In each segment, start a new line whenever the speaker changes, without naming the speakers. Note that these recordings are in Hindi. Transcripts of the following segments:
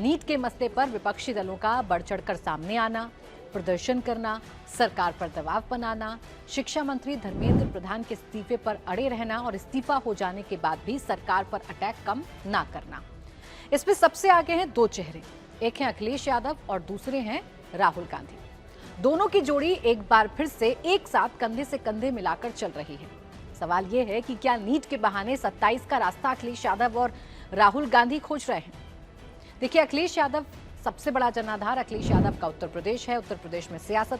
नीट के मसले पर विपक्षी दलों का बढ़ चढ़कर सामने आना, प्रदर्शन करना, सरकार पर दबाव बनाना, शिक्षा मंत्री धर्मेंद्र प्रधान के इस्तीफे पर अड़े रहना और इस्तीफा हो जाने के बाद भी सरकार पर अटैक कम ना करना। इसमें सबसे आगे हैं दो चेहरे, एक हैं अखिलेश यादव और दूसरे हैं राहुल गांधी। दोनों की जोड़ी एक बार फिर से एक साथ कंधे से कंधे मिलाकर चल रही है। सवाल यह है कि क्या नीट के बहाने 27 का रास्ता अखिलेश यादव और राहुल गांधी खोज रहे हैं? देखिए, अखिलेश यादव सबसे बड़ा जनाधार अखिलेश यादव का उत्तर प्रदेश है। उत्तर प्रदेश में सियासत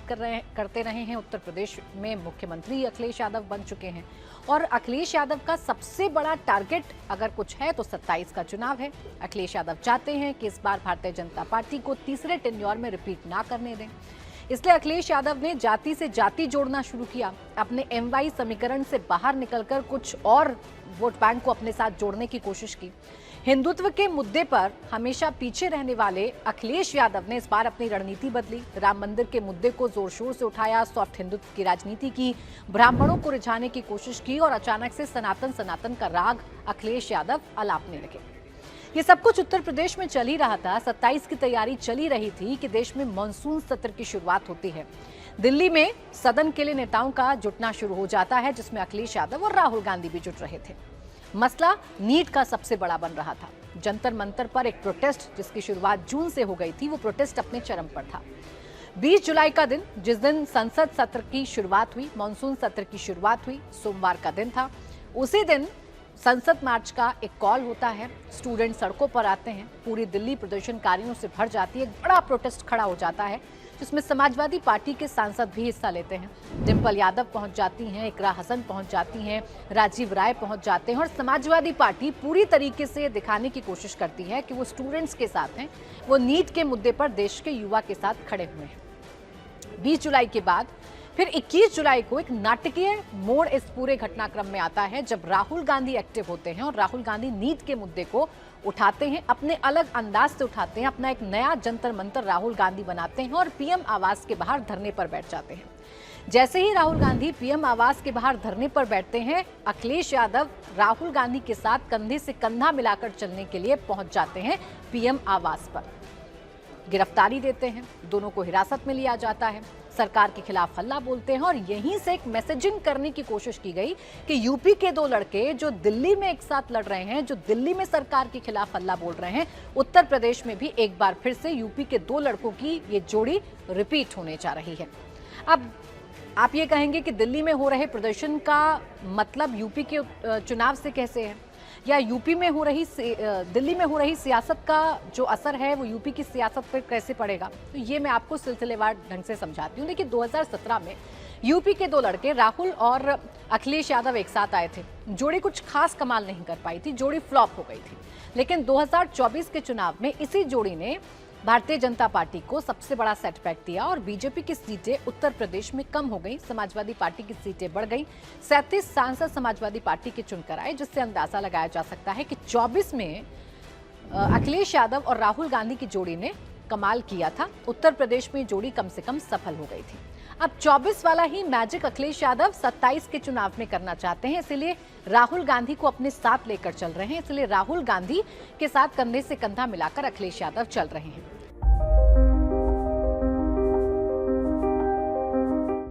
करते रहे हैं। उत्तर प्रदेश में मुख्यमंत्री अखिलेश यादव बन चुके हैं और अखिलेश यादव का सबसे बड़ा टारगेट अगर कुछ है तो 27 का चुनाव है। अखिलेश यादव चाहते हैं कि इस बार भारतीय जनता पार्टी को तीसरे टेन्योर में रिपीट ना करने दें। इसलिए अखिलेश यादव ने जाति से जाति जोड़ना शुरू किया। अपने एमवाई समीकरण से बाहर निकलकर कुछ और वोट बैंक को अपने साथ जोड़ने की कोशिश की। हिंदुत्व के मुद्दे पर हमेशा पीछे रहने वाले अखिलेश यादव ने इस बार अपनी रणनीति बदली। राम मंदिर के मुद्दे को जोर शोर से उठाया, सॉफ्ट हिंदुत्व की राजनीति की, ब्राह्मणों को रिझाने की कोशिश की और अचानक से सनातन का राग अखिलेश यादव अलापने लगे। ये सब कुछ उत्तर प्रदेश में चल ही रहा था। 27 की तैयारी चली रही थी कि देश में मानसून सत्र की शुरुआत होती है। दिल्ली में सदन के लिए नेताओं का जुटना शुरू हो जाता है, जिसमें अखिलेश यादव और राहुल गांधी भी जुट रहे थे। मसला नीट का सबसे बड़ा बन रहा था। जंतर मंतर पर एक प्रोटेस्ट जिसकी शुरुआत जून से हो गई थी, वो प्रोटेस्ट अपने चरम पर था। 20 जुलाई का दिन, जिस दिन संसद सत्र की शुरुआत हुई, मानसून सत्र की शुरुआत हुई, सोमवार का दिन था। उसी दिन संसद मार्च का एक कॉल होता है। स्टूडेंट सड़कों पर आते हैं, पूरी दिल्ली प्रदर्शनकारियों से भर जाती है। एक बड़ा प्रोटेस्ट खड़ा हो जाता है जिसमें समाजवादी पार्टी के सांसद भी हिस्सा लेते हैं। डिंपल यादव पहुंच जाती हैं, इकरा हसन पहुंच जाती हैं, राजीव राय पहुंच जाते हैं और समाजवादी पार्टी पूरी तरीके से दिखाने की कोशिश करती है कि वो स्टूडेंट्स के साथ हैं, वो नीट के मुद्दे पर देश के युवा के साथ खड़े हुए हैं। 20 जुलाई के बाद फिर 21 जुलाई को एक नाटकीय मोड़ इस पूरे घटनाक्रम में आता है, जब राहुल गांधी एक्टिव होते हैं और राहुल गांधी नीट के मुद्दे को उठाते हैं, अपने अलग अंदाज से उठाते हैं। अपना एक नया जंतर मंतर राहुल गांधी बनाते हैं और पीएम आवास के बाहर धरने पर बैठ जाते हैं। जैसे ही राहुल गांधी पीएम आवास के बाहर धरने पर बैठते हैं, अखिलेश यादव राहुल गांधी के साथ कंधे से कंधा मिलाकर चलने के लिए पहुंच जाते हैं पीएम आवास पर। गिरफ्तारी देते हैं, दोनों को हिरासत में लिया जाता है, सरकार के खिलाफ हल्ला बोलते हैं और यहीं से एक मैसेजिंग करने की कोशिश की गई कि यूपी के दो लड़के जो दिल्ली में एक साथ लड़ रहे हैं, जो दिल्ली में सरकार के खिलाफ हल्ला बोल रहे हैं, उत्तर प्रदेश में भी एक बार फिर से यूपी के दो लड़कों की ये जोड़ी रिपीट होने जा रही है। अब आप ये कहेंगे कि दिल्ली में हो रहे प्रदर्शन का मतलब यूपी के चुनाव से कैसे है, या यूपी में हो रही दिल्ली में हो रही सियासत का जो असर है वो यूपी की सियासत पर कैसे पड़ेगा? तो ये मैं आपको सिलसिलेवार ढंग से समझाती हूँ। देखिए, 2017 में यूपी के दो लड़के राहुल और अखिलेश यादव एक साथ आए थे। जोड़ी कुछ खास कमाल नहीं कर पाई थी, जोड़ी फ्लॉप हो गई थी। लेकिन 2024 के चुनाव में इसी जोड़ी ने भारतीय जनता पार्टी को सबसे बड़ा सेटबैक दिया और बीजेपी की सीटें उत्तर प्रदेश में कम हो गई, समाजवादी पार्टी की सीटें बढ़ गई। 37 सांसद समाजवादी पार्टी के चुनकर आए, जिससे अंदाजा लगाया जा सकता है कि 24 में अखिलेश यादव और राहुल गांधी की जोड़ी ने कमाल किया था। उत्तर प्रदेश में जोड़ी कम से कम सफल हो गई थी। अब 24 वाला ही मैजिक अखिलेश यादव 27 के चुनाव में करना चाहते हैं, इसलिए राहुल गांधी को अपने साथ लेकर चल रहे हैं। इसलिए राहुल गांधी के साथ कंधे से कंधा मिलाकर अखिलेश यादव चल रहे हैं।